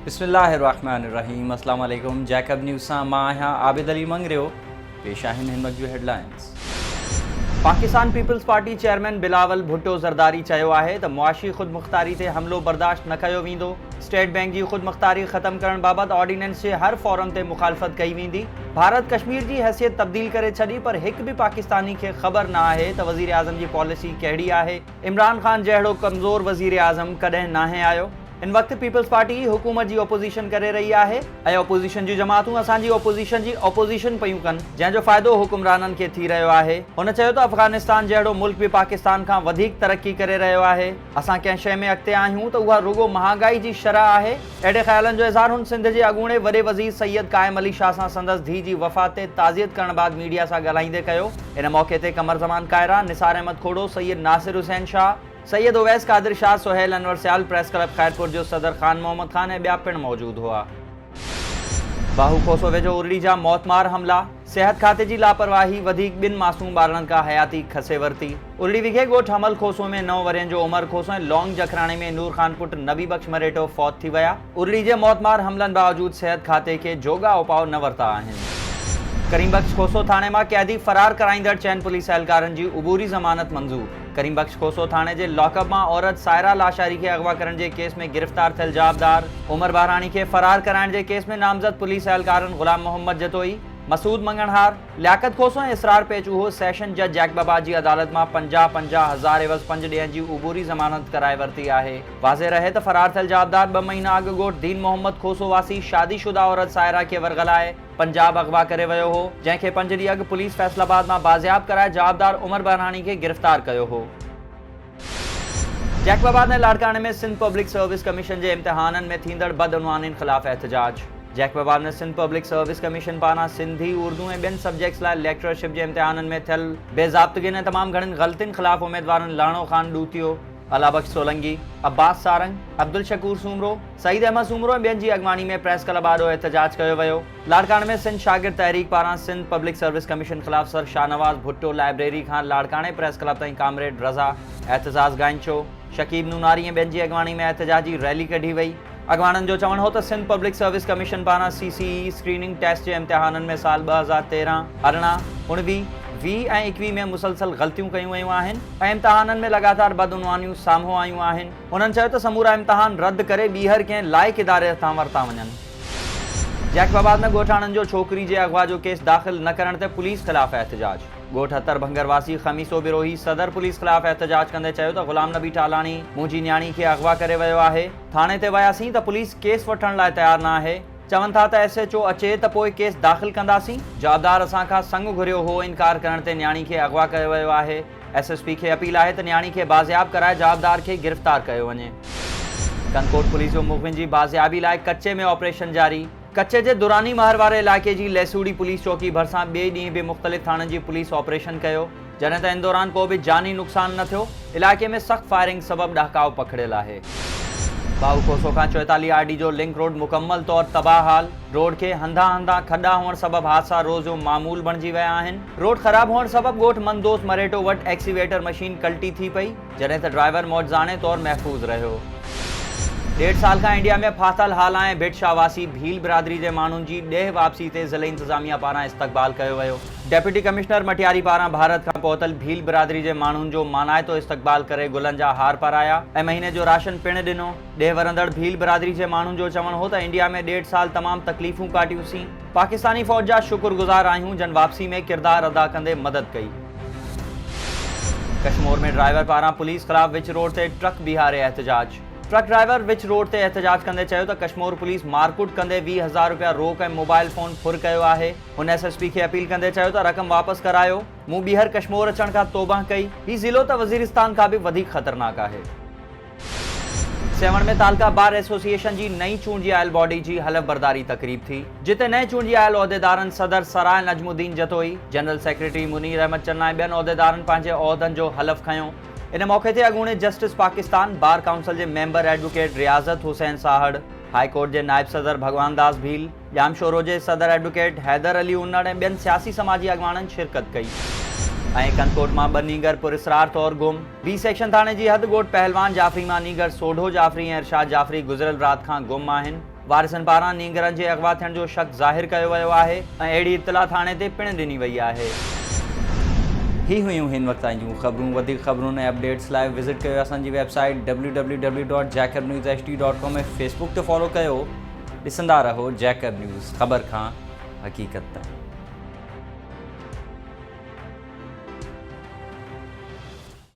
बिस्मिल्लाहिर्रहमानिर्रहीम। अस्सलाम वालेकुम। जैकब न्यूज़ सां मां आहियां आबिद अली मंगरियो। पेश आहिनि हिन वक़्त जूं headlines. Pakistan peoples party chairman Bilawal Bhutto Zardari चयो आहे त मुआशी ख़ुदमुख़्तारी ते हमिलो बर्दाश्त न कयो वेंदो। स्टेट बैंक जी ख़ुदमुख़्तारी ख़त्म करण बाबति ऑर्डिनेंस जे हर फॉरम ते मुखालफ़त कई वेंदी। भारत कश्मीर जी हैसियत तब्दील करे छॾी, पर हिकु बि पाकिस्तानी खे ख़बर न आहे त वज़ीर आज़म जी पॉलिसी कहिड़ी आहे। इमरान ख़ान जहिड़ो कमज़ोर वज़ीर आज़म कॾहिं नाहे आयो। इन वक़्तु पीपल्स पार्टी हुकूमत जी ओपोज़िशन करे रही आहे ऐं ओपोज़िशन जूं जमातूं असांजी ओपोज़िशन जी ओपोज़िशन पियूं कनि, जंहिंजो फ़ाइदो हुकुमराननि खे थी रहियो आहे। हुन चयो त अफ़गानिस्तान जहिड़ो मुल्क बि पाकिस्तान खां वधीक तरक़ी करे रहियो आहे। असां कंहिं शइ में अॻिते आहियूं त उहा रुगो महांगाई जी शरह आहे। अहिड़े ख़्यालनि जो इज़हार हुन सिंध जे अॻूणे वॾे वज़ीर सैयद क़ाइम अली शाह सां संदसि धीउ जी वफ़ात ते ताज़ियत करण बाद मीडिया सां ॻाल्हाईंदे कयो। इन मौक़े ते कमर ज़मान कायरा, निसार अहमद खोड़ो, सैयद नासिर हुसैन शाह, सैयद ओवैस कादिर शाह, सुहेल अनवर सियाल, प्रेस क्लब खैरपुर जो सदर ख़ान मोहम्मद ख़ान ऐं ॿिया पिणु मौजूदु हुआ। बाहू खोसो वेझो उरड़ी जा मौतमार हमला, सेहत खाते जी लापरवाही वधीक ॿिनि मासूम ॿारनि खां हयाती खसे वरिती। उरड़ी विघे ॻोठ हमल खोसो में 9 वरियनि जो उमर खोसो ऐं लौंग जखराणे में नूर ख़ान पुट नबी बख्श मरेटो फौत थी विया। उरड़ी जे मौतमार हमलनि बावजूद सेहत खाते खे जोगा उपाउ न वरिता आहिनि। करीम बख्श खोसो थाणे मां कैदी फरार कराईंदड़ चइनि पुलिस एहलकारनि जी उबूरी ज़मानत मंज़ूर। करीम बख्श खोसो थाणे जे लॉकअप मां औरत सायरा लाशारी खे अगवा करण जे केस में गिरफ़्तार थियल जाबदार उमर बहरानी खे फरार कराइण जे केस में नामज़द पुलिस एहलकारनि ग़ुलाम मोहम्मद जतोई, मसूद मंगणहार, लियाकत खोसो ऐं इसरार पेचूहो सेशन जज जैकबाबा जी अदालत मां 50,000 एवज़ 5 ॾींहनि जी उबूरी ज़मानत कराए वरिती आहे। वाज़े रहे त फरार थियल जाबदार 2 महीना अॻु ॻोठ दीन मोहम्मद खोसो वासी शादीशुदा औरत सायरा खे वरगलाए पंजाब अगवा करे वियो हो, जंहिंखे 5 ॾींहं अॻु पुलिस फैसलाबाद मां बाज़ियाब कराए जाबदार उमर बहरानी खे गिरफ़्तार कयो हो। जैकबाबाद ऐं लाड़काणे में सिंध पब्लिक सर्विस कमीशन जे इम्तिहाननि में थींदड़ बदउनवानियुनि ख़िलाफ़ एहतजाज। जैकबाबाद में सिंध पब्लिक सर्विस कमीशन पारां सिंधी, उर्दू ऐं ॿियनि सब्जेक्ट्स लाइ लेक्चरशिप जे इम्तिहाननि में थियल बेज़ाब्तगियुनि ऐं तमामु घणनि ग़लतियुनि ख़िलाफ़ उमेदवारनि लाणो ख़ान ॾूतियो, अलाबख्श सोलंगी, अब्बास सारंग, अब्दुल शकूर सूमरो, सईद अहमद सूमरो ऐं ॿियनि जी अॻवानी में प्रेस क्लब आॾो एहतजाज कयो वियो। लाड़काणे में सिंध शागिर्द तहरीक पारां सिंध पब्लिक सर्विस कमीशन ख़िलाफ़ सर शाहनवाज़ भुट्टो लाइब्रेरी खां लाड़काणे प्रेस क्लब ताईं कामरेड रज़ा एहतजाज गाइंचो, शकीब नूनारी ऐं ॿियनि जी अॻवानी में एहतजाजी रैली कढी वई। अॻवाननि जो चवणु हो त सिंध पब्लिक सर्विस कमीशन पारां CCE स्क्रीनिंग टेस्ट जे इम्तिहाननि में साल 2013, 18, 19, 20 ऐं 21 में मुसलसल ग़लतियूं कयूं वयूं आहिनि ऐं इम्तिहाननि में लगातार बदउनवानियूं साम्हूं आयूं आहिनि। उन्हनि चयो त समूरा इम्तिहान रद्द करे ॿीहर कंहिं लाइक़ इदारे तां वरिता वञनि। जैकबाबाद में ॻोठाणनि जो छोकिरी जे अगवा जो केस दाख़िल न करण ते पुलिस ख़िलाफ़ एहतजाज। ॻोठ हतर भंगरवासी ख़मीसो बिरोही सदर पुलिस ख़िलाफ़ एहतजाज कंदे चयो त ग़ुलाम नबी टालाणी मुंहिंजी न्याणी खे अगवा करे वियो आहे। थाणे ते वियासीं त पुलिस केस वठण लाइ तयारु न आहे। चवनि था त SHO अचे त पोइ केस दाख़िल कंदासीं। जाबदार असां खां संग घुरियो हो, इनकार करण ते न्याणी खे अगवा कयो वियो आहे। SSP खे अपील आहे त न्याणी खे बाज़ियाब कराए जाबदार खे गिरफ़्तार कयो वञे। कनकोट पुलिस जो मुख़बिन जी बाज़ियाबी लाइ कच्चे में ऑपरेशन जारी। कच्चे जे दुरानी महर वारे इलाइक़े जी लेसूड़ी पुलिस चौकी भरिसां ॿिए ॾींहुं बि मुख़्तलिफ़ थाणनि जी पुलिस ऑपरेशन कयो, जॾहिं त इन दौरान को बि जानी नुक़सान न थियो। इलाइक़े में सख़्त फायरिंग सबबि ॾहकाउ पकड़ियल आहे। बाहू खोसो खां 44 RD जो लिंक रोड मुकम्मल तौर तबाह हाल। रोड खे हंधा हंधा खॾा हुअण सबबि हादसा रोज़ जो मामूल बणिजी विया आहिनि। रोड ख़राब हुअण सबबि ॻोठ मंदोस मरेटो वटि एक्सीवेटर मशीन कल्टी थी पई, जॾहिं त ड्राइवर मौजज़ाने तौर महफ़ूज़ रहियो। 1.5 साल खां इंडिया में फाथल हाला ऐं भिट शाहवासी भील बिरादरी जे माण्हुनि जी ॾेह वापसी ते ज़िले इंतिज़ामिया पारां इस्तक़बाल कयो वियो। डेप्यूटी कमिश्नर मटियारी पारां भारत खां पहुतल भील बिरादरी जे माण्हुनि जो मानाइतो इस्तक़बाल करे गुलनि जा हार पाराया ऐं महीने जो राशन पिणु ॾिनो। ॾेह वरंदड़ भील बिरादरी जे माण्हुनि जो चवणु हो त इंडिया में 1.5 साल तमामु तकलीफ़ूं काटियूंसीं। पाकिस्तानी फ़ौज जा शुक्रगुज़ार आहियूं, जन वापसी में किरदारु अदा कंदे मदद कई। कश्मीर में ड्राइवर पारां पुलिस ख़िलाफ़ विच रोड ते ट्रक बीहारे एहतजाज। ट्रक ड्राइवर विच रोड ते एहतजाज कंदे चयो त कश्मीर पुलिस मारकुट कंदे 20,000 रुपया रोक ऐं मोबाइल फ़ोन फुर कयो आहे। हुन SSP खे अपील कंदे चयो त रक़म वापसि करायो। मूं ॿीहर कश्मीर अचण खां तौबा कई। हीउ ज़िलो त वज़ीरिस्तान खां बि वधीक ख़तरनाक आहे। सेवण में तालका बार एसोसिएशन जी नई चूंडिजी आयल बॉडी जी हलफ़ बरदारी तक़रीब थी, जिते नए चूंडिजी आयल उहिदेदारनि सदर सराय नजमुद्दीन जतोई, जनरल सेक्रेटरी मुनीर अहमद चन्ना ऐं ॿियनि उहिदेदारनि पंहिंजे उहिदनि जो हलफ़ खयो। इन मौक़े ते अॻूणे जस्टिस पाकिस्तान बार काउंसिल जे मेंबर एडवोकेट रियाज़त हुसैन साहड़, हाई कोर्ट जे नायब सदर भगवान दास भील, जाम शोरो जे सदर एडवोकेट हैदर अली उन्नड़ ऐं ॿियनि सियासी समाजी अॻवाननि शिरकत कई। ऐं कनकोट मां 2 नीगर पुरस्रार तौर गुम। बी सेक्शन थाणे जी हद ॻोठ पहलवान जाफ़री मां नीगर सोढो जाफ़री ऐं इरशाद जाफ़री गुज़िरियल राति खां गुम आहिनि। वारिसनि पारां नींगरनि जे अगवा थियण जो शक ज़ाहिर कयो वियो आहे ऐं अहिड़ी इतला थाणे ते पिणु ॾिनी वई आहे। ही हुयूं हिन वक़्त जूं ख़बरूं। वधीक ख़बरुनि ऐं अपडेट्स लाइ विज़िट कयो असांजी वेबसाइट www.jacobnewsht.com ऐं फेसबुक ते फॉलो कयो। ॾिसंदा रहो जैकब न्यूज़, ख़बर खां हक़ीक़त ताईं।